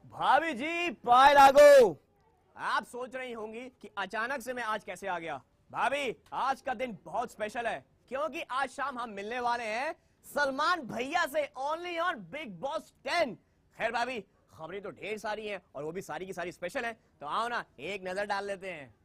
भाभी जी पाए लागो। आप सोच रही होंगी कि अचानक से मैं आज कैसे आ गया। भाभी आज का दिन बहुत स्पेशल है क्योंकि आज शाम हम मिलने वाले हैं सलमान भैया से ओनली ऑन बिग बॉस 10। खैर भाभी खबरें तो ढेर सारी हैं और वो भी सारी की सारी स्पेशल हैं, तो आओ ना एक नजर डाल लेते हैं।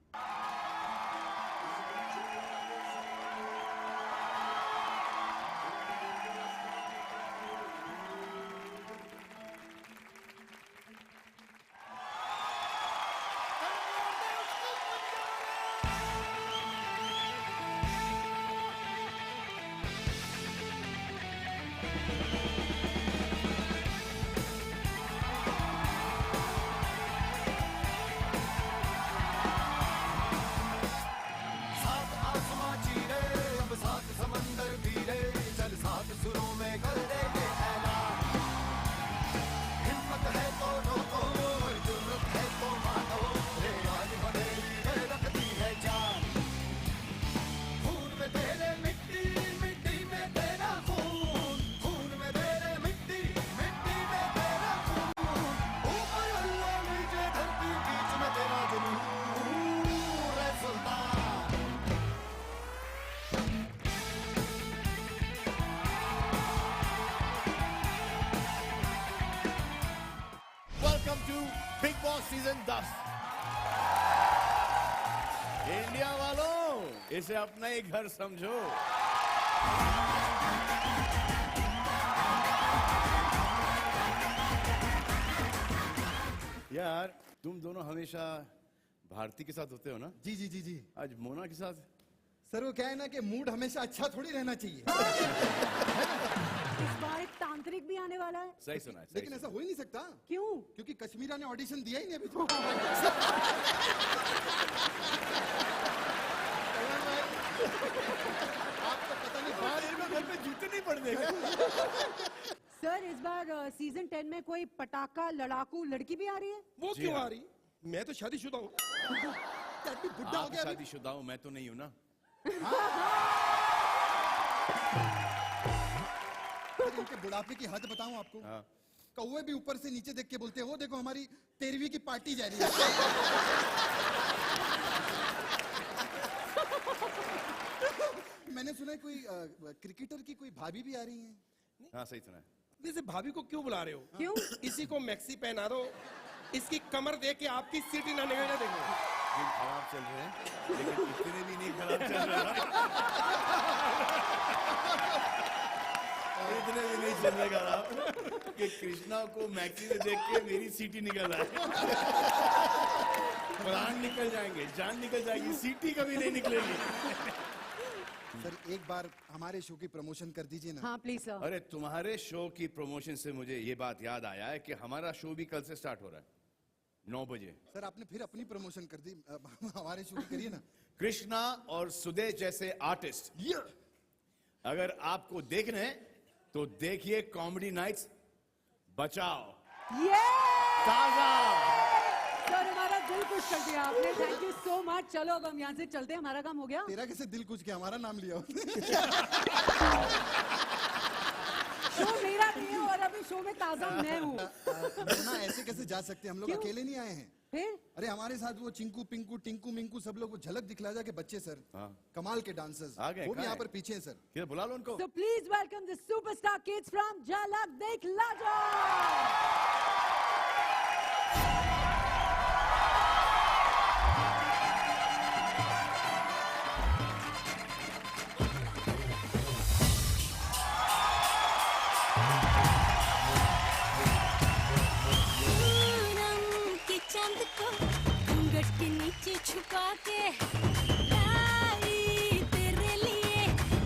Big Boss season 10। इंडिया वालों इसे अपना ही घर समझो। यार तुम दोनों हमेशा भारती के साथ होते हो ना? जी जी जी जी। आज मोना के साथ? सर वो क्या है ना कि मूड हमेशा अच्छा थोड़ी रहना चाहिए। इस बार एक तांत्रिक भी आने वाला है। सही सुना है, लेकिन ऐसा हो ही नहीं सकता। क्यों? क्योंकि कश्मीरा ने ऑडिशन दिया ही नहीं अभी तो। आपको पता नहीं बाहर में घर पे जूते नहीं पड़ देगा। सर इस बार सीजन 10 में कोई पटाखा लड़ाकू लड़की भी आ रही है। वो क्यों आ रही? मैं तो शादीशुदा हूँ। बुढ़ा हो आप गया। शादीशुदा हूँ, मैं तो नहीं हूँ ना। इनके बुढ़ापे की हद बताऊं आपको। कौवे भी ऊपर से नीचे देख के बोलते हैं, वो देखो हमारी 13वीं की पार्टी जा रही है। मैंने सुना है कोई क्रिकेटर की कोई भाभी भी आ रही है। हाँ सही सुना है। वैसे भाभी को क्यों बुला रहे हो? क्यों? इसी को मैक्सी पहना दो, इसकी कमर देख के आपकी सीटी ना निकलने देंगे। दिन खराब चल रहे हैं लेकिन इतने भी नहीं खराब चल रहे। इतने भी नहीं चल रहे खराब कि कृष्णा को मैक्सी से देख के मेरी सीटी निकल रहा है। प्राण निकल जाएंगे, जान निकल जाएगी, सीटी कभी नहीं निकलेगी। सर एक बार हमारे शो की प्रमोशन कर दीजिए ना। हाँ प्लीज सर। अरे तुम्हारे शो की प्रमोशन से मुझे ये बात याद आया है कि हमारा शो भी कल से स्टार्ट हो रहा है 9 बजे। सर आपने फिर अपनी प्रमोशन कर दी, हमारे शो की करिए ना। कृष्णा और सुदे जैसे आर्टिस्ट अगर आपको देखने हैं तो देखिए कॉमेडी नाइट्स बचाओ ताजा। सर हमारा दिल खुश कर दिया आपने, थैंक यू सो मच। चलो अब हम यहाँ से चलते हैं, हमारा काम हो गया। तेरा कैसे दिल कुछ के हमारा नाम लिया? शो मेरा नहीं है और अभी शो में ताजा मैं हूँ। ना ऐसे कैसे जा सकते, हम लोग क्यों? अकेले नहीं आए हैं। फिर? अरे हमारे साथ वो चिंकू पिंकू टिंकू मिंकू सब लोग, वो झलक दिखला जा के बच्चे सर। हाँ। कमाल के डांसर्स आ गए, वो भी कहाँ यहाँ है? पर पीछे हैं सर। क्या बुला लो उनको। So please welcome the superstar kids from Jhalak Dikhla Jo. के नीचे छुपा के लाई तेरे लिए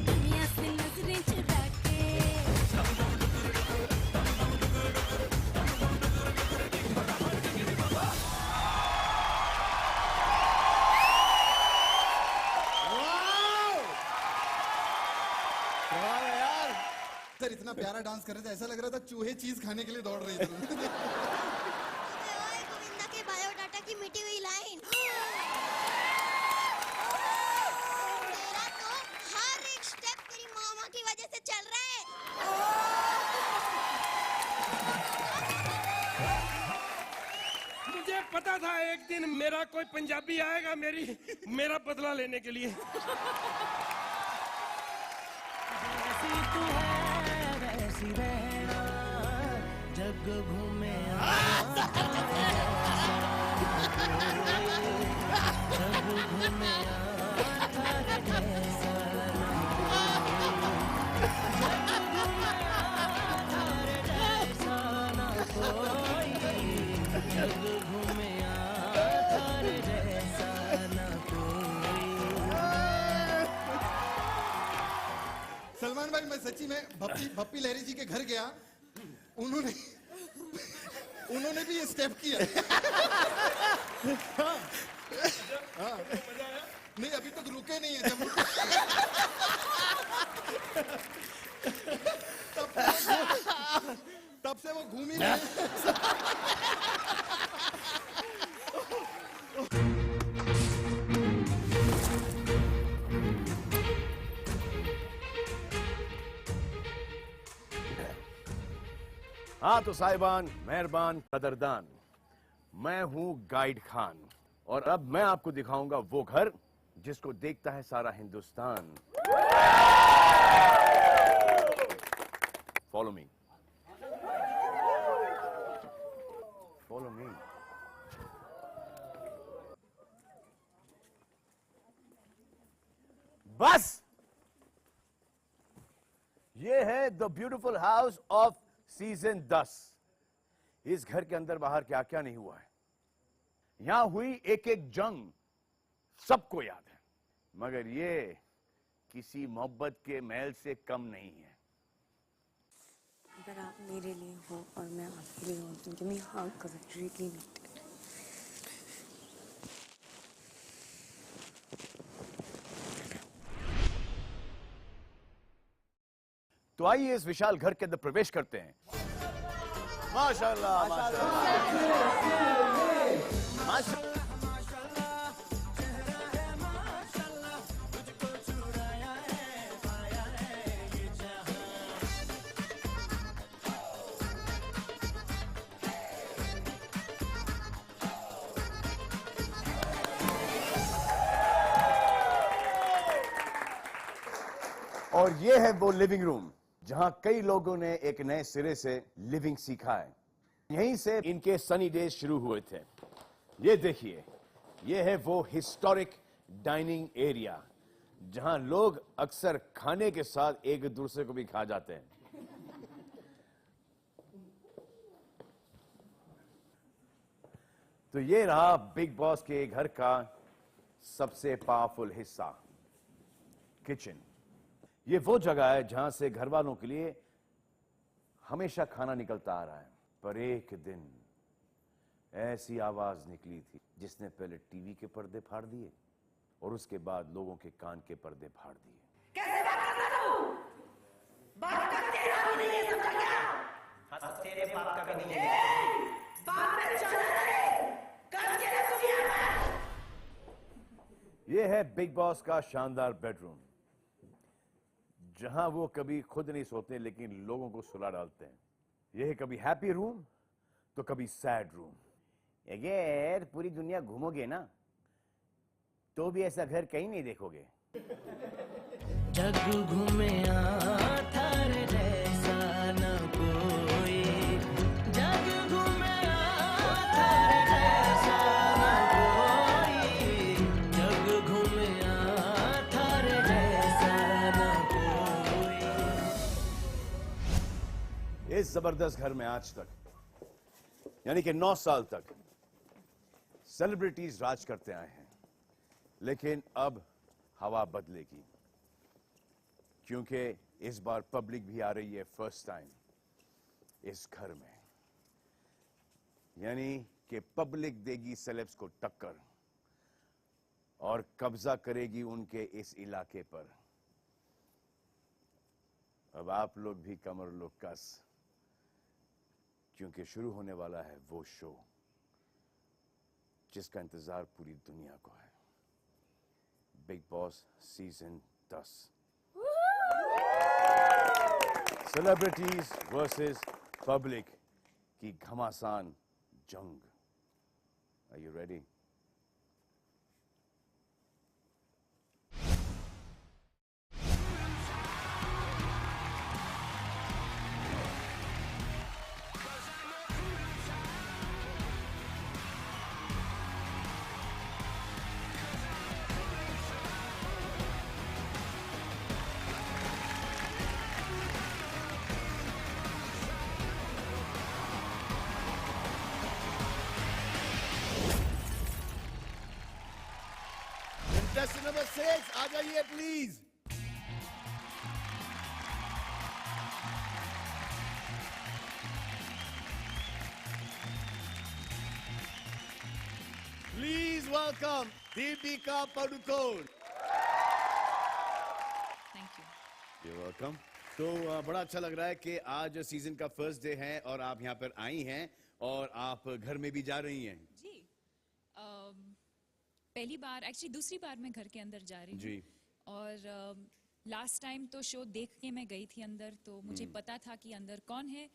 दुनिया से नजरें चुरा के। यार सर इतना प्यारा डांस कर रहे थे, ऐसा लग रहा था चूहे चीज खाने के लिए दौड़ रहे थे। बायोडाटा की मिटी हुई लाइन। तेरा तो हर एक स्टेप तेरी मामा की वजह से चल रहा है। कोई पंजाबी आएगा मेरा बदला लेने के लिए। जैसी तू है वैसी रहना, जग घूमे जग घूमे सलमान भाई, मैं सच्ची में भप्पी लहरी जी के घर गया, उन्होंने भी ये स्टेप किया। हाँ। नहीं, अभी तक रुके नहीं है। तब से वो घूम ही नहीं। हाँ तो साहिबान, मेहरबान, कदरदान, मैं हूं गाइड खान और अब मैं आपको दिखाऊंगा वो घर जिसको देखता है सारा Hindustan. Follow me, follow me. बस ये है the beautiful house off season 10। इस घर के अंदर बाहर क्या क्या नहीं हुआ है, यहां हुई एक एक जंग सबको याद है, मगर ये किसी मोहब्बत के महल से कम नहीं है। अगर आप मेरे लिए हो और मैं आपके लिए हूँ, तो give me a hug because I really need it. तो आइए इस विशाल घर के अंदर प्रवेश करते हैं। माशाल्लाह, माशाल्लाह। और ये है वो लिविंग रूम जहां कई लोगों ने एक नए सिरे से लिविंग सीखा है। यहीं से इनके सनी डेज शुरू हुए थे। ये देखिए, ये है वो हिस्टोरिक डाइनिंग एरिया जहां लोग अक्सर खाने के साथ एक दूसरे को भी खा जाते हैं। तो ये रहा बिग बॉस के घर का सबसे पावरफुल हिस्सा, किचन। ये वो जगह है जहां से घर वालों के लिए हमेशा खाना निकलता आ रहा है। पर एक दिन ऐसी आवाज निकली थी जिसने पहले टीवी के पर्दे फाड़ दिए और उसके बाद लोगों के कान के पर्दे फाड़ दिए। कैसे बात करता तू? बात का तेरा भी नहीं है, समझा क्या? हाँ, तेरे बाप का भी नहीं है। बाप में चल रहे, कर के रख दिया। ये है बिग बॉस का शानदार बेडरूम जहां वो कभी खुद नहीं सोते लेकिन लोगों को सुला डालते हैं। ये है कभी हैप्पी रूम तो कभी सैड रूम। अगर पूरी दुनिया घूमोगे ना तो भी ऐसा घर कहीं नहीं देखोगे। जग घूमे थारे जैसा न कोई, जग घूमे थारे जैसा न कोई, जग घूमे थारे जैसा न कोई। इस जबरदस्त घर में आज तक यानी कि 9 साल तक सेलिब्रिटीज राज करते आए हैं, लेकिन अब हवा बदलेगी क्योंकि इस बार पब्लिक भी आ रही है फर्स्ट टाइम इस घर में। यानी कि पब्लिक देगी सेलेब्स को टक्कर और कब्जा करेगी उनके इस इलाके पर। अब आप लोग भी कमर लो कस, क्योंकि शुरू होने वाला है वो शो जिसका इंतजार पूरी दुनिया को है, Bigg Boss season 10। Celebrities versus public की घमासान जंग। Are you ready? Contestant number 6 आ जाइए please. Please welcome Deepika Padukone. Thank you. You're welcome। तो बड़ा अच्छा लग रहा है कि आज सीजन का फर्स्ट डे है और आप यहाँ पर आई हैं और आप घर में भी जा रही हैं। जी पहली बार, एक्चुअली दूसरी बार मैं घर के अंदर जा रही जी। हूँ। और लास्ट टाइम तो शो देख के मैं गई थी अंदर, तो मुझे पता था कि अंदर कौन है।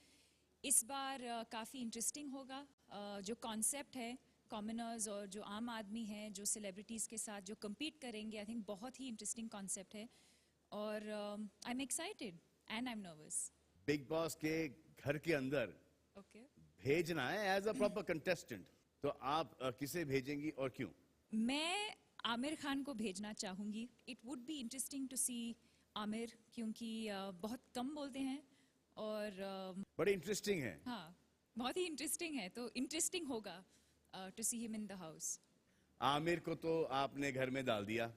इस बार काफ़ी इंटरेस्टिंग होगा। जो कॉन्सेप्ट है, कॉमनर्स और जो आम आदमी हैं, जो सेलिब्रिटीज़ के साथ जो कम्पीट करेंगे, आई थिंक बहुत ही इंटरेस्टिंग कॉन्सेप्ट है। और I am excited and I am nervous. Big boss के घर के अंदर ओके। भेजना है एज अ प्रॉपर कंटेस्टेंट, तो आप किसे भेजेंगी और क्यों? मैं आमिर खान को भेजना चाहूँगी। It would be interesting to see Aamir, क्योंकि बहुत कम बोलते हैं और बड़ी इंटरेस्टिंग है। हाँ, बहुत ही इंटरेस्टिंग है, तो इंटरेस्टिंग होगा to see him in the house. Aamir को तो आपने घर में डाल दिया,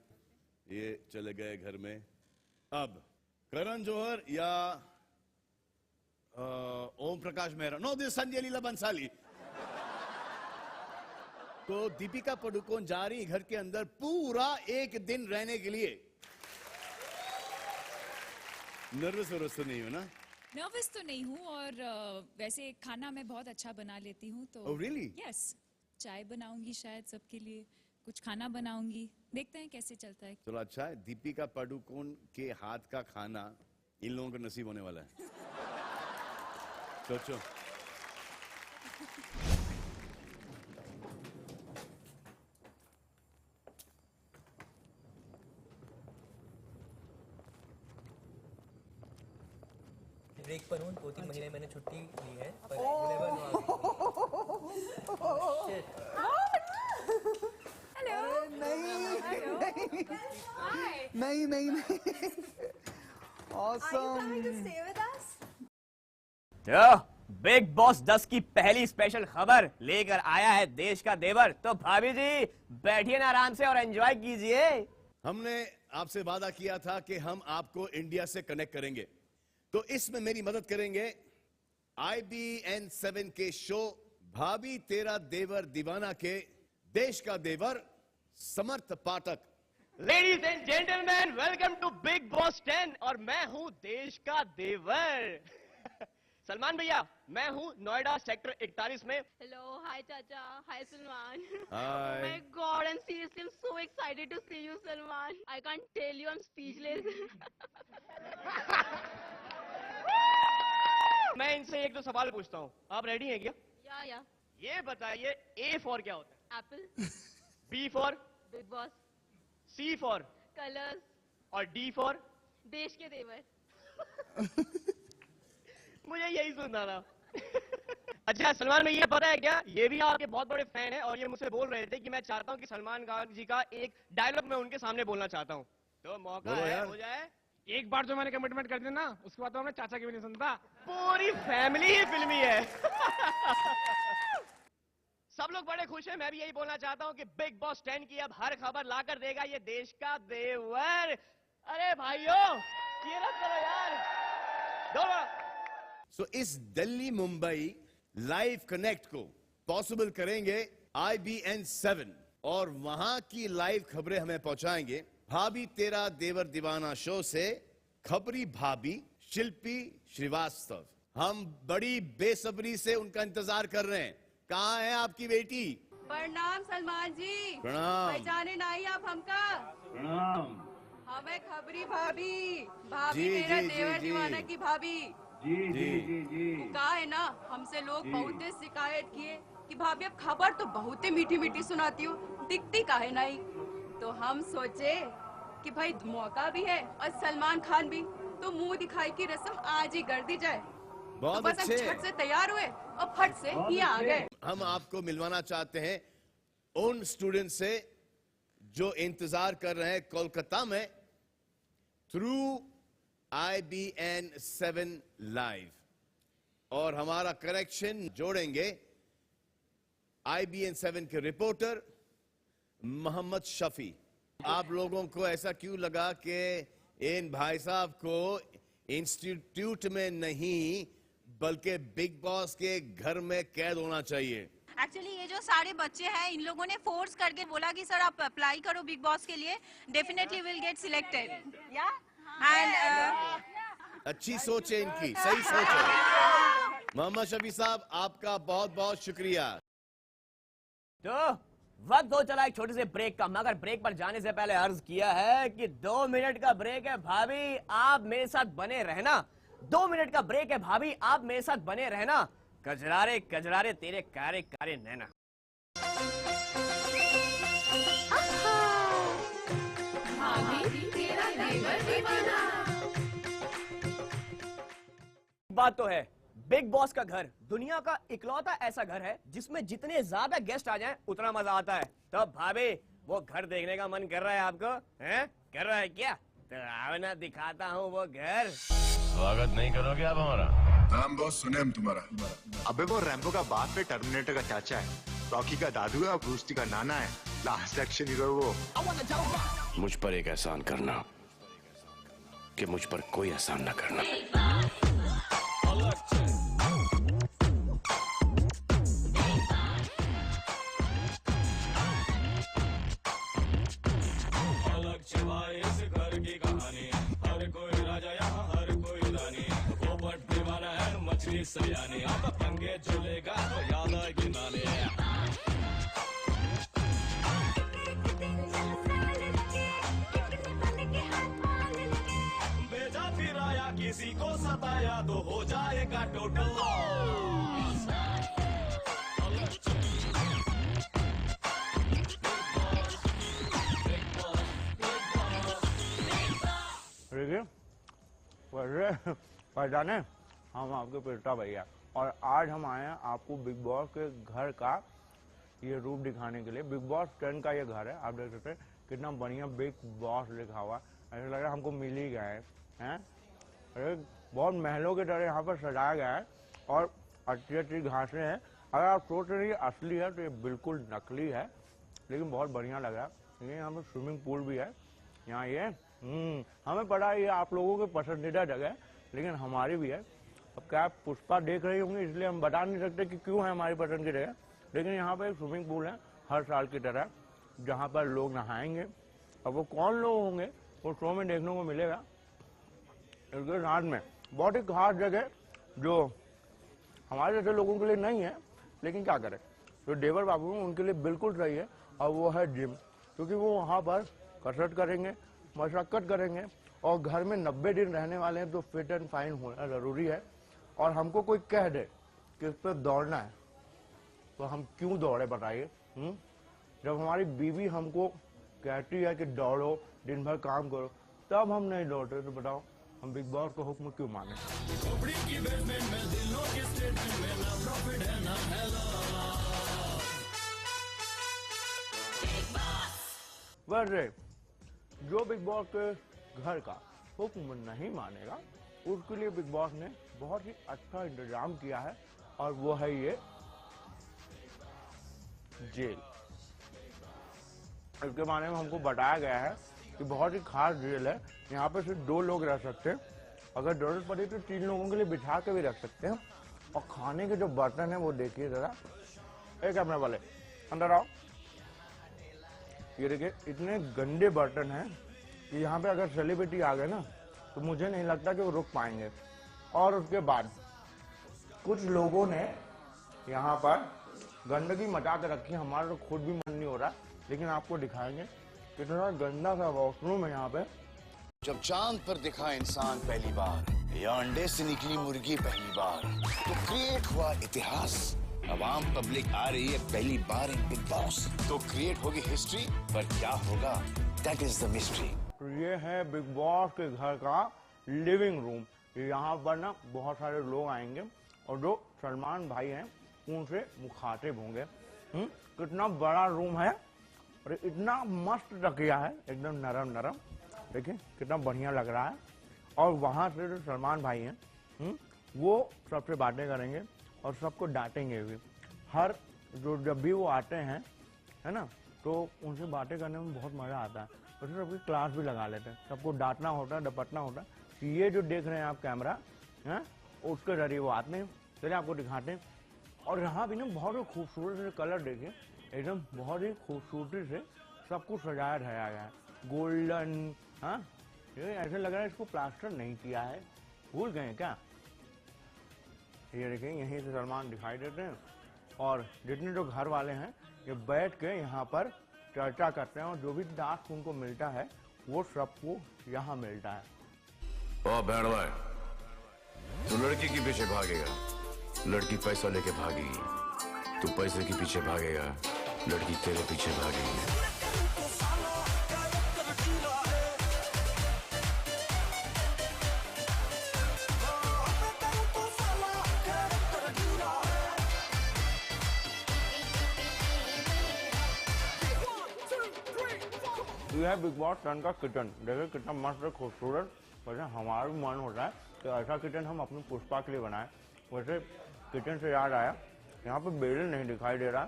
ये चले गए घर में। अब करण जौहर या ओम प्रकाश मेहरा, नो दिस संजय लीला बंसाली। तो दीपिका पादुकोण जा रही घर के अंदर पूरा एक दिन रहने के लिए। नर्वस तो नहीं हो ना? नर्वस तो नहीं हूँ, और वैसे खाना मैं बहुत अच्छा बना लेती हूँ, तो Oh, really? यस, चाय बनाऊंगी शायद सबके लिए, कुछ खाना बनाऊंगी, देखते हैं कैसे चलता है। चलो अच्छा है, दीपिका पादुकोण के हाथ का खाना इन लोगों को नसीब होने वाला है। सोचो। ब्रेक पर हूँ, 2-3 महीने मैंने छुट्टी ली है, पर you never know आगे। नहीं awesome। बिग बॉस 10 की पहली स्पेशल खबर लेकर आया है देश का देवर। तो भाभी जी बैठिए ना आराम से और एंजॉय कीजिए। हमने आपसे वादा किया था कि हम आपको इंडिया से कनेक्ट करेंगे, तो इसमें मेरी मदद करेंगे IBN7 के शो भाभी तेरा देवर दीवाना के देश का देवर Samarth Pathak. Ladies and gentleman, welcome to Bigg Boss 10 और मैं हूं देश का देवर सलमान भैया। मैं हूं नोएडा सेक्टर 41 में। Hello, hi Chacha, hi Salman. Hi. Oh my God, and seriously, I'm so excited to see you, Salman. I can't tell you, I'm speechless. मैं इनसे एक दो सवाल पूछता हूं, आप रेडी हैं क्या? Yeah. ये बताइए, A फॉर क्या होता है? Apple, B for? Big Boss, C for? Colors, और D फॉर? देश के देवर. मुझे यही सुनना था। अच्छा सलमान में ये पता है क्या, ये भी आपके बहुत बड़े फैन हैं और ये मुझसे बोल रहे थे कि मैं चाहता हूँ कि सलमान खान जी का एक डायलॉग मैं उनके सामने बोलना चाहता हूँ, तो मौका है, हो जाए। एक बार जो मैंने कमिटमेंट कर दी ना, उसके बाद तो मैं चाचा की भी नहीं सुनता। पूरी फैमिली ही फिल्मी है। सब लोग बड़े खुश हैं, मैं भी यही बोलना चाहता हूँ कि बिग बॉस 10 की अब हर खबर लाकर देगा ये देश का देवर। अरे भाइयों, ये रब करो यार, दोनों। सो इस दिल्ली मुंबई लाइव कनेक्ट को पॉसिबल करेंगे IBN7 और वहां की लाइव खबरें हमें पहुंचाएंगे भाभी तेरा देवर दीवाना शो से खबरी भाभी शिल्पी श्रीवास्तव। हम बड़ी बेसब्री से उनका इंतजार कर रहे हैं। कहाँ है आपकी बेटी? प्रणाम सलमान जी। प्रणाम। पहचाने नहीं आप हमका? प्रणाम। हमें खबरी भाभी, भाभी जी, मेरा जी, देवर जी, दीवाना जी। की भाभी। जी। कहा है ना, हमसे लोग बहुत शिकायत किए कि भाभी अब खबर तो बहुत ही मीठी मीठी सुनाती हो, दिखती काहे नहीं। तो हम सोचे कि भाई मौका भी है और सलमान खान भी, तो मुंह दिखाई की रस्म आज ही कर दी जाए। बहुत तो बस हम अच्छे। झट से तैयार हुए और फट से ही आ गए। हम आपको मिलवाना चाहते हैं उन स्टूडेंट से जो इंतजार कर रहे हैं कोलकाता में थ्रू IBN7 लाइव, और हमारा कनेक्शन जोड़ेंगे IBN7 के रिपोर्टर मोहम्मद शफी। आप लोगों को ऐसा क्यों लगा कि इन भाई साहब को इंस्टीट्यूट में नहीं बल्कि बिग बॉस के घर में कैद होना चाहिए? एक्चुअली ये जो सारे बच्चे हैं इन लोगों ने फोर्स करके बोला कि सर आप अप्लाई करो बिग बॉस के लिए, डेफिनेटली विल गेट सिलेक्टेड या एंड अच्छी सोच है इनकी, सही सोच है। मोहम्मद शफी साहब आपका बहुत बहुत शुक्रिया। तो वक्त हो चला एक छोटे से ब्रेक का, मगर ब्रेक पर जाने से पहले अर्ज किया है कि 2 मिनट का ब्रेक है भाभी, आप मेरे साथ बने रहना। 2 मिनट का ब्रेक है भाभी, आप मेरे साथ बने रहना। कजरारे कजरारे तेरे कारे कारे नैना। बात तो है, बिग बॉस का घर दुनिया का इकलौता ऐसा घर है जिसमें जितने ज्यादा गेस्ट आ जाएं उतना मजा आता है। तो भाभी वो घर देखने का मन कर रहा है आपको? हैं? कर रहा है क्या? तो आओ ना दिखाता हूँ वो घर। स्वागत नहीं करोगे आप हमारा? नाम बहुत सुने हम तुम्हारा। अबे वो रैम्बो का बाप है, टर्मिनेटर का चाचा है, रॉकी का दादू है और ब्रूस ली का नाना है। लास्ट एक्शन हीरो वो। मुझ पर एक एहसान करना कि मुझ पर कोई एहसान न करना। घर की कहानी, हर कोई राजा यहाँ हर कोई रानी, पोपट दीवाना है मछली सयानी, अब पंगे चलेगा तो याद आएगी नानी। बेजा फिर आया किसी को सताया तो हो जाएगा टोटल लॉस। वैसे पहचाने हम आपके पिता भैया, और आज हम आए हैं आपको बिग बॉस के घर का ये रूप दिखाने के लिए। बिग बॉस 10 का ये घर है, आप देख सकते हैं कितना बढ़िया बिग बॉस लिखा हुआ। ऐसा लग रहा है हमको मिल ही गए हैं। अरे बहुत महलों की तरह यहाँ पर सजाया गया है और अच्छी अच्छी घासें हैं। अगर आप सोच रहे हैं असली है तो ये बिल्कुल नकली है, लेकिन बहुत बढ़िया लग रहा है। ये यहाँ पर स्विमिंग पूल भी है। यहाँ ये हमें पता है ये आप लोगों की पसंदीदा जगह है, लेकिन हमारी भी है। अब क्या आप पुष्पा देख रही होंगी इसलिए हम बता नहीं सकते कि क्यों है हमारी पसंद की जगह, लेकिन यहाँ पर एक स्विमिंग पूल है हर साल की तरह, जहाँ पर लोग नहाएंगे। अब वो कौन लोग होंगे वो शो में देखने को मिलेगा। इसके साथ में बहुत ही खास जगह जो हमारे जैसे लोगों के लिए नहीं है, लेकिन क्या करें, जो देवर बाबू हैं उनके लिए बिल्कुल सही है, और वो है जिम, क्योंकि वो वहाँ पर कसरत करेंगे, मशक्कत करेंगे, और घर में 90 दिन रहने वाले हैं तो फिट एंड फाइन होना ज़रूरी है। और हमको कोई कह दे कि इस पर दौड़ना है तो हम क्यों दौड़े बताइए? जब हमारी बीवी हमको कहती है कि दौड़ो, दिन भर काम करो, तब हम नहीं दौड़ते, तो बताओ हम बिग बॉस को हुक्म क्यों माने? वैसे जो बिग बॉस के घर का हुक्म नहीं मानेगा उसके लिए बिग बॉस ने बहुत ही अच्छा इंतजाम किया है, और वो है ये जेल। इसके बारे में हमको बताया गया है कि बहुत ही खास जेल है। यहाँ पे सिर्फ 2 लोग रह सकते हैं, अगर जरूरत पड़ी तो 3 लोगों के लिए बिठा के भी रख सकते हैं। और खाने के जो बर्तन है वो देखिए जरा, एक कैमरा वाले अंदर आओ। ये देखिए इतने गंदे बर्तन हैं कि यहाँ पे अगर सेलिब्रिटी आ गए ना तो मुझे नहीं लगता कि वो रुक पाएंगे। और उसके बाद कुछ लोगों ने यहाँ पर गंदगी मचा के रखी, हमारा तो खुद भी मन नहीं हो रहा, लेकिन आपको दिखाएंगे कितना गंदा सा वॉशरूम है यहाँ पे। जब चांद पर दिखा इंसान पहली बार, या अंडे से निकली मुर्गी पहली बार, तो क्रिएट हुआ इतिहास। अवाम पब्लिक आ रही है पहली बार इन बिग बॉस, तो क्रिएट होगी हिस्ट्री, पर क्या होगा दैट इज द मिस्ट्री। ये है बिग बॉस के घर का लिविंग रूम। यहाँ पर ना बहुत सारे लोग आएंगे और जो सलमान भाई हैं उनसे मुखातिब होंगे। कितना बड़ा रूम है और इतना मस्त तकिया है, एकदम नरम नरम, देखिए कितना बढ़िया लग रहा है। और वहाँ से जो सलमान भाई हैं वो सबसे बातें करेंगे और सबको डांटेंगे भी। हर जो जब भी वो आते हैं है ना, तो उनसे बातें करने में बहुत मज़ा आता है। और फिर सबकी क्लास भी लगा लेते हैं, सबको डांटना होता है, डपटना होता है। ये जो देख रहे हैं आप कैमरा है, उसके जरिए वो आते हैं। चलिए आपको दिखाते हैं। और यहाँ भी ना बहुत ही खूबसूरत से कलर देखिए, एकदम बहुत ही खूबसूरती से सब कुछ सजाया धराया गया है, गोल्डन। हाँ, ये ऐसे लग रहा है इसको प्लास्टर नहीं किया है, भूल गए क्या? ये देखिए यहीं से सलमान दिखाई देते हैं और जितने जो घर वाले हैं ये बैठ के यहाँ पर चर्चा करते हैं और जो भी टास्क उनको मिलता है वो सबको यहाँ मिलता है। ओ बैंडवा, तू लड़की के पीछे भागेगा, लड़की पैसा लेके भागेगी। तू पैसे के पीछे भागेगा, लड़की तेरे पीछे भागेगी। ये है बिग बॉस 10 का किचन। देखिए कितना मस्त और खूबसूरत। वैसे हमारा भी मन होता है कि ऐसा किचन हम अपनी पुष्पा के लिए बनाएं। वैसे किचन से याद आया, यहाँ पे बेलन नहीं दिखाई दे रहा,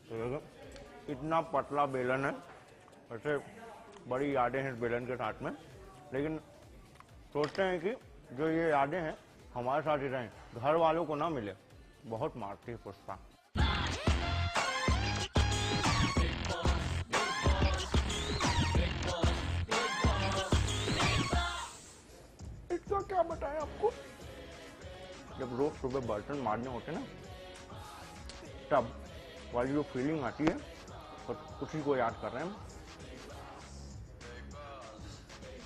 तो देखिए इतना पतला बेलन है। वैसे बड़ी यादें हैं इस बेलन के साथ में, लेकिन सोचते हैं कि जो ये यादें हैं हमारे साथ ही रहें, घर वालों को ना मिले। बहुत मारती है पुष्पा। इसका क्या बताएं आपको, जब रोज सुबह बर्तन मारने होते ना, तब वाली जो फीलिंग आती है, तो उसी को याद कर रहे हैं।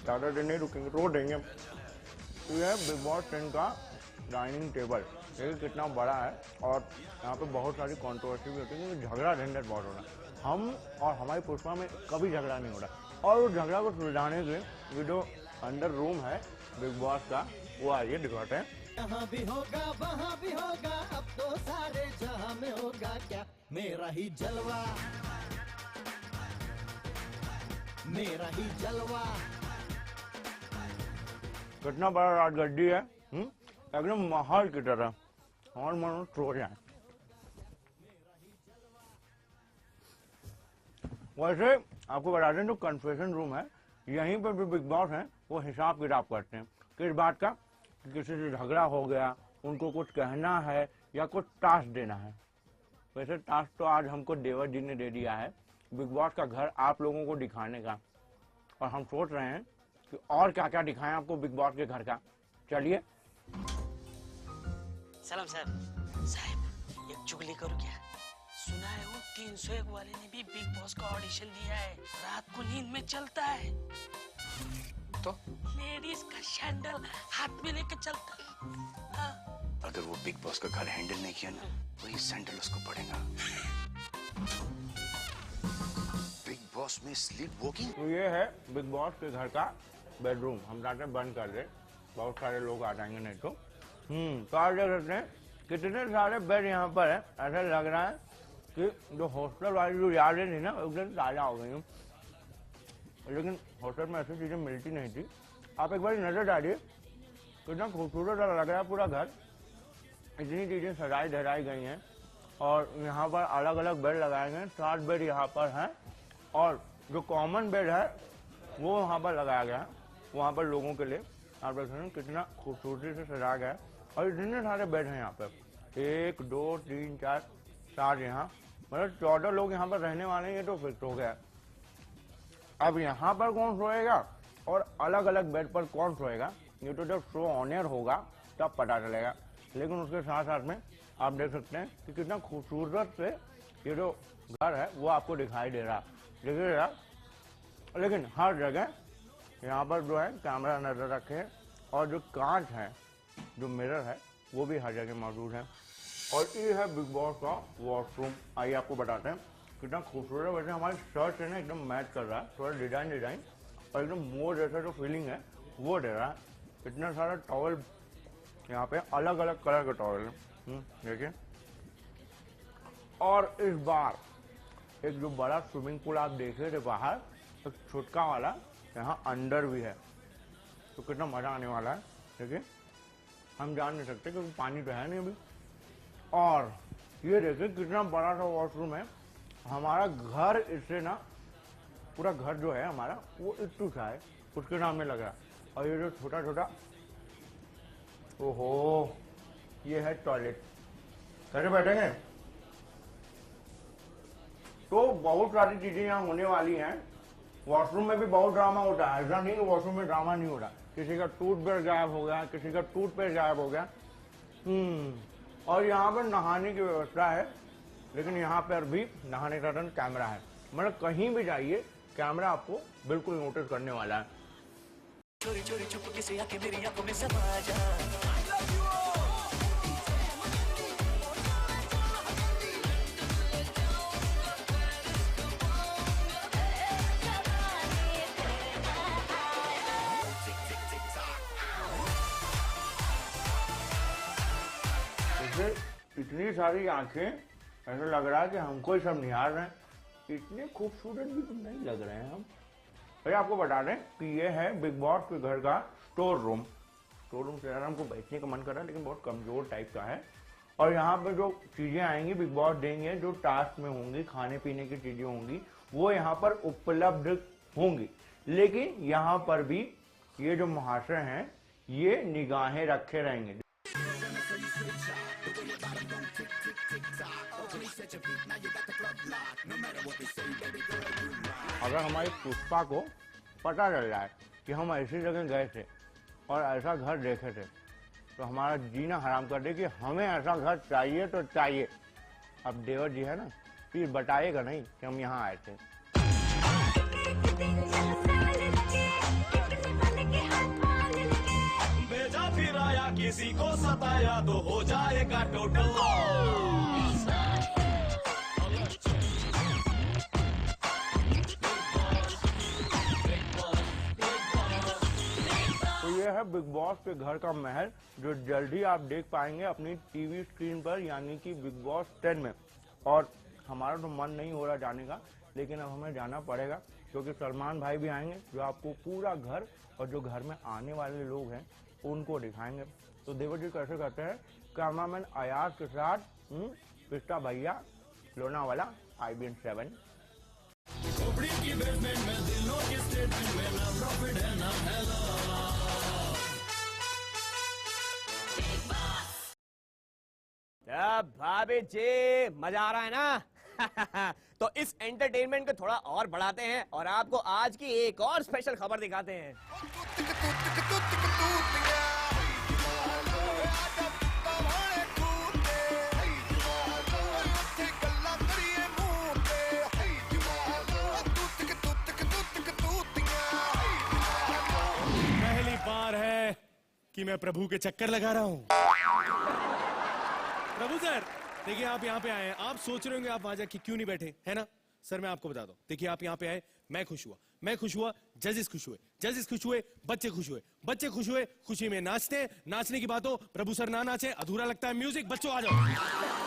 ज़्यादा देर नहीं रुकेंगे, रो देंगे। तो यह बिग बॉस 10 का डाइनिंग टेबल, देखिए कितना बड़ा है। और यहाँ पे बहुत सारी कंट्रोवर्सी भी होती है, क्योंकि झगड़ा झंझट बहुत हो रहा है। हम और हमारी पुष्पा में कभी झगड़ा नहीं हो रहा, और उस झगड़ा को सुलझाने के लिए जो अंदर रूम है बिग बॉस का, वो आइए दिखाते हैं। यहाँ भी होगा वहाँ भी होगा, अब तो सारे जहाँ में होगा क्या मेरा ही जलवा, मेरा ही जलवा। कितना बड़ा राजगड्डी है, एकदम महल की तरह, और मन सो जाए। वैसे आपको बता दें, जो कन्फेशन रूम है, यहीं पर भी बिग बॉस हैं, वो हिसाब किताब करते हैं किस बात का, कि किसी से झगड़ा हो गया, उनको कुछ कहना है या कुछ टास्क देना है। वैसे टास्क तो आज हमको देवर जी ने दे दिया है बिग बॉस का घर आप लोगों को दिखाने का, और हम सोच रहे हैं कि और क्या क्या दिखाएं आपको बिग बॉस के घर का। चलिए। सलाम साहब, एक चुगली करूं क्या? सुना है वो 301 वाले ने भी बिग बॉस का ऑडिशन दिया है, रात को नींद में चलता है, तो लेडीज का सैंडल हाथ में लेके चलता है। हाँ। अगर वो बिग बॉस का घर हैंडल नहीं किया ना, वही सैंडल उसको पड़ेगा। बिग बॉस में स्लीप वॉकिंग। तो ये है बिग बॉस के घर का बेडरूम। हम जाते हैं बंद कर दे, बहुत सारे लोग आ जाएंगे नहीं तो। तो आप देख सकते हैं कितने सारे बेड यहाँ पर है। ऐसा लग रहा है कि जो हॉस्टल वाली जो यादें थी ना, एकदम ताजा हो गई। लेकिन हॉस्टल में ऐसी चीजें मिलती नहीं थी। आप एक बार नजर डालिए, कितना खूबसूरत लग रहा है पूरा घर। इतनी चीजें सजाई धराई गई हैं, और यहाँ पर अलग अलग बेड लगाए गए। 7 बेड यहाँ पर हैं, और जो कॉमन बेड है वो वहाँ पर लगाया गया है, वहाँ पर लोगों के लिए। आप देख सकते हैं कितना खूबसूरती से सजाया गया है, और इतने सारे बेड हैं यहाँ पर। 1 2 3 4 7 यहाँ, मतलब 14 लोग यहाँ पर रहने वाले हैं। ये तो फिक्स हो गया। अब यहाँ पर कौन सोएगा और अलग अलग बेड पर कौन सोएगा, ये तो जब शो ऑन एयर होगा तब पता चलेगा। लेकिन उसके साथ साथ में आप देख सकते हैं कि कितना खूबसूरत से ये जो घर है वो आपको दिखाई दे रहा है, देखिएगा। लेकिन हर जगह यहाँ पर जो है कैमरा नजर रखे, और जो कांच है, जो मिरर है, वो भी हर जगह मौजूद है। और ये है बिग बॉस का वॉशरूम। आइए आपको बताते हैं कितना खूबसूरत है। वैसे हमारी शर्ट से ना एकदम मैच कर रहा है, थोड़ा डिजाइन, और एकदम मोर जैसा जो फीलिंग है वो दे रहा है। इतना सारा टॉवल यहाँ पे, अलग अलग कलर के टॉवल है, देखिए। और इस बार एक जो बड़ा स्विमिंग पूल आप देख रहे थे बाहर, एक छुटका वाला यहाँ अंदर भी है। तो कितना मजा आने वाला है, देखिए। हम जान नहीं सकते क्योंकि पानी तो है नहीं अभी। और ये देखिए कितना बड़ा सा वॉशरूम है, हमारा घर इससे ना, पूरा घर जो है हमारा वो इट्टू सा है, उसके नाम में लग रहा है। और ये जो छोटा छोटा, ओहो, ये है टॉयलेट। कैसे बैठेंगे? तो बहुत सारी चीजें यहाँ होने वाली हैं। वॉशरूम में भी बहुत ड्रामा होता है, ऐसा नहीं कि वॉशरूम में ड्रामा नहीं होता। किसी का टूथब्रश गायब हो गया, किसी का टूथपेस्ट गायब हो गया। और यहाँ पर नहाने की व्यवस्था है, लेकिन यहाँ पर भी नहाने का कैमरा है। मतलब कहीं भी जाइए कैमरा आपको बिल्कुल नोटिस करने वाला है। चोरी चोरी चुपके से आके मेरी आंखों में समा जा। इतनी सारी आंखें, ऐसा लग रहा है कि हमको ही सब निहार रहे हैं। इतने खूबसूरत भी तो नहीं लग रहे हैं हम। भैया आपको बता दें कि ये है बिग बॉस के घर का स्टोर रूम। स्टोर रूम से यार हमको बैठने का मन कर रहा है, लेकिन बहुत कमजोर टाइप का है। और यहाँ पे जो चीजें आएंगी बिग बॉस देंगे, जो टास्क में होंगी, खाने पीने की चीजें होंगी, वो यहाँ पर उपलब्ध होंगी। लेकिन यहाँ पर भी ये जो महाशय हैं, ये निगाहें रखे रहेंगे। अगर हमारी पुष्पा को पता चल रहा है कि हम ऐसी जगह गए थे और ऐसा घर देखे थे, तो हमारा जीना हराम कर दे कि हमें ऐसा घर चाहिए तो चाहिए। अब देवर जी है ना, फिर बताएगा नहीं कि हम यहाँ आए थे। भेजा फिर आया, किसी को सताया तो हो जाएगा टोटल लॉस। ये है बिग बॉस के घर का महल, जो जल्दी आप देख पाएंगे अपनी टीवी स्क्रीन पर, यानी कि बिग बॉस 10 में। और हमारा तो मन नहीं हो रहा जाने का, लेकिन अब हमें जाना पड़ेगा, क्योंकि सलमान भाई भी आएंगे, जो आपको पूरा घर और जो घर में आने वाले लोग हैं उनको दिखाएंगे। तो देवर जी कैसे करते हैं, कैमरामैन अयाज के साथ पिस्ता भैया, लोनावाला, IBN 7। भाभी जी मजा आ रहा है ना? तो इस एंटरटेनमेंट को थोड़ा और बढ़ाते हैं और आपको आज की एक और स्पेशल खबर दिखाते हैं। पहली बार है कि मैं प्रभु के चक्कर लगा रहा हूँ। प्रभु सर, देखिए आप यहाँ पे आए हैं, आप सोच रहे होंगे आप वहां जाके क्यों नहीं बैठे, है ना? सर मैं आपको बता दूं, देखिए आप यहाँ पे आए, मैं खुश हुआ, जजेस खुश हुए, बच्चे खुश हुए, खुशी में नाचते हैं, नाचने की बात हो, प्रभु सर ना नाचे अधूरा लगता है म्यूजिक। बच्चों आ जाओ।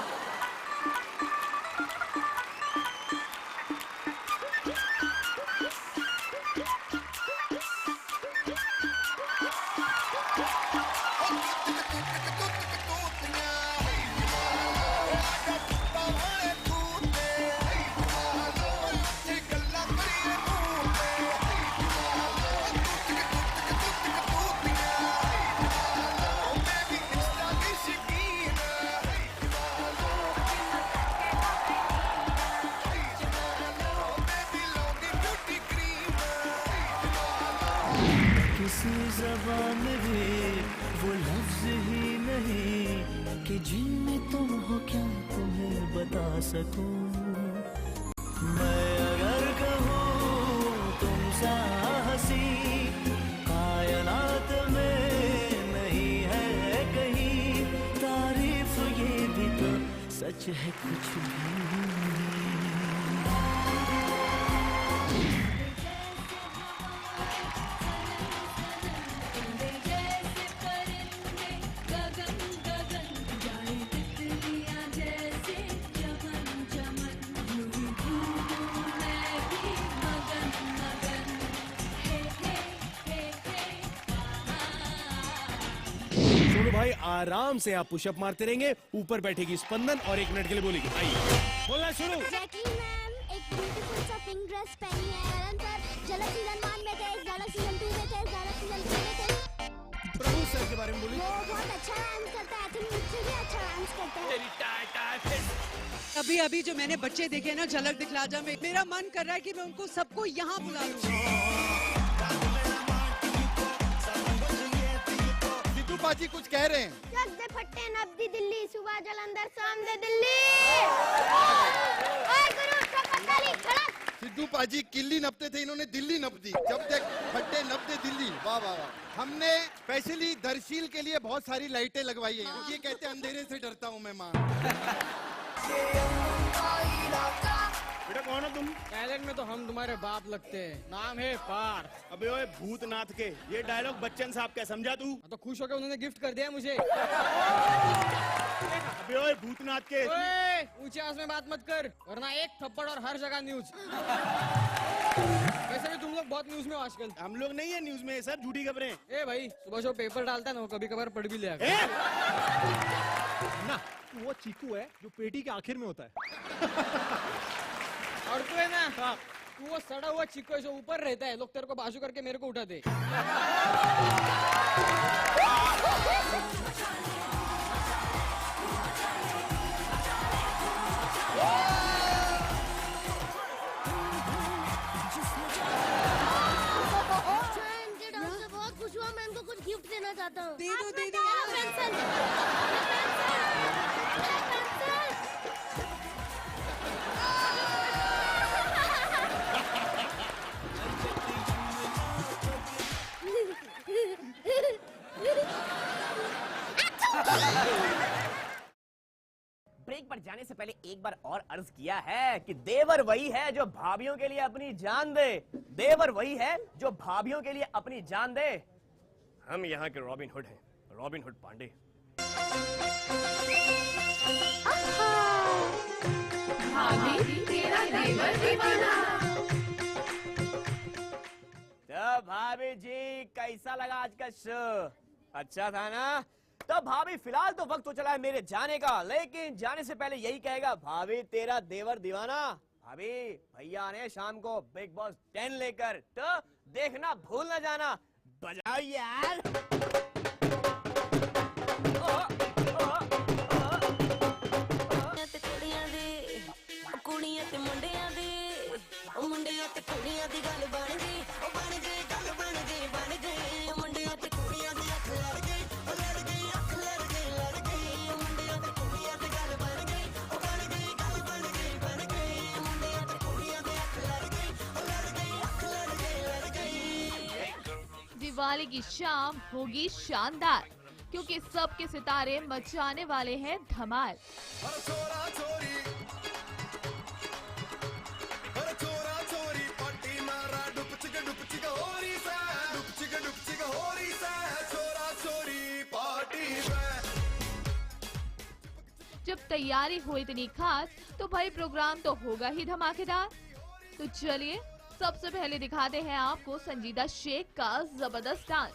किसी ज़बान में वो लफ्ज ही नहीं कि जिनमें तुम हो क्या तुम्हें बता सकूं। मैं अगर कहूँ तुम सा हंसी कायनात में नहीं है कहीं, तारीफ ये भी तो सच है कुछ भी नहीं। भाई आराम से आप पुशअप मारते रहेंगे, ऊपर बैठेगी स्पंदन और 1 मिनट के लिए बोलेगी आइए। बोलना शुरू। जैकली मैम ड्रेस पहनी है करण सर झलक सीजन 1 में थे, झलक सीजन 2 में थे, झलक सीजन 3 में थे। प्रभु सर के बारे में बोलिए। वो बहुत अच्छा डांस करता है, आई थिंक मुझसे भी अच्छा डांस करता है। तेरी अभी अभी जो मैंने बच्चे देखे ना झलक दिखला जा में, मेरा मन कर रहा है कि मैं उनको सबको यहाँ बुला लूं। सिद्धू पाजी कुछ कह रहे हैं। जग दे फट्टे नब्दी दिल्ली, सुबह जलंधर शाम दे दिल्ली। ओए गुरु चपताली खड़क। सिद्धू पाजी किल्ली नपते थे, इन्होंने दिल्ली नप दी। जब तक फट्टे नपते दिल्ली, वाह वाह वाह। हमने स्पेशली दर्शील के लिए बहुत सारी लाइटें लगवाई है, क्योंकि ये कहते हैं अंधेरे से डरता हूँ मैं माँ। बेटा कौन हो तुम? टैलेंट में तो हम तुम्हारे बाप लगते हैं, नाम है पार। अबे ओए भूतनाथ के, ये डायलॉग बच्चन साहब क्या समझा तू? तो खुश होकर उन्होंने गिफ्ट कर दिया मुझे। अबे ओए भूतनाथ के, ऊंची आवाज में बात मत कर, वरना एक थप्पड़ और हर जगह न्यूज। वैसे भी तुम लोग बहुत न्यूज में हो आजकल। हम लोग नहीं है न्यूज में, सब झूठी खबरें। ए भाई, सुबह जो पेपर डालता है ना, वो कभी कभार पढ़ भी लिया ना। वो चीकू है जो पेटी के आखिर में होता है। और तू है ना, तू वो सड़ा हुआ चिक्को है जो ऊपर रहता है, लोग तेरे को बाजू करके मेरे को उठा दे। बहुत खुश हुआ, मैं इनको कुछ गिफ्ट देना चाहता हूँ। दे दो दे दो। ब्रेक पर जाने से पहले एक बार और अर्ज किया है कि देवर वही है जो भाभीियों के लिए अपनी जान दे। देवर वही है जो भाभीियों के लिए अपनी जान दे। हम यहाँ के रॉबिन हुड हैं, रॉबिन हुड पांडे। भाभी तेरा देवर दीवाना। तो भाभी जी कैसा लगा आज का शो? अच्छा था ना? तो भाभी फिलहाल तो वक्त तो चला है मेरे जाने का, लेकिन जाने से पहले यही कहेगा भाभी तेरा देवर दीवाना। भाभी भैया ने शाम को बिग बॉस 10 लेकर, तो देखना भूल ना जाना। बजाओ यार। कुड़ियां ते मुंडियां दी, ओ मुंडियां ते कुड़ियां दी गल बन गई, ओ बन गई गल बन गई बन गई। ओ मुंडियां ते कुड़ियां दी अख लड़ गई, ओ लड़ गई अख लड़ गई लड़ गई। ओ मुंडियां ते कुड़ियां दी गल बन गई, ओ बन गई गल बन गई बन गई। ओ मुंडियां ते कुड़ियां दी अख लड़ गई, ओ लड़ गई अख लड़ गई लड़ गई। दिवाली की शाम होगी शानदार, क्योंकि सबके सितारे मचाने वाले हैं धमाल। जब तैयारी हो इतनी खास, तो भाई प्रोग्राम तो होगा ही धमाकेदार। तो चलिए सबसे पहले दिखाते हैं आपको संजीदा शेख का जबरदस्त डांस,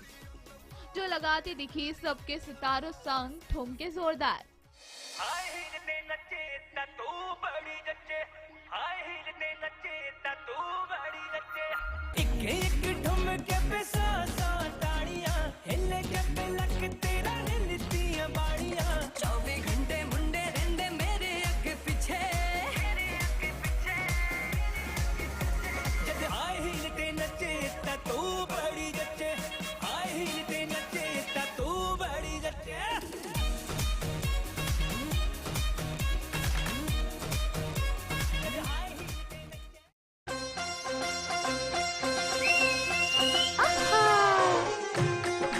जो लगाती दिखी सबके सितारों संग ठुमके जोरदार। एक ठुमके पे सौ ताड़ियां, हिले के पे लक तेरा हिलतियां बाड़ियां। 24 घंटे मुंडे रहंदे मेरे अगे पीछे, जद हाई हील ते नचे ता तू बड़ी जचे, हाई हील ते नचे ता तू बड़ी जचे।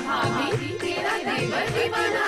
भाभी तेरा देवर दीवाना।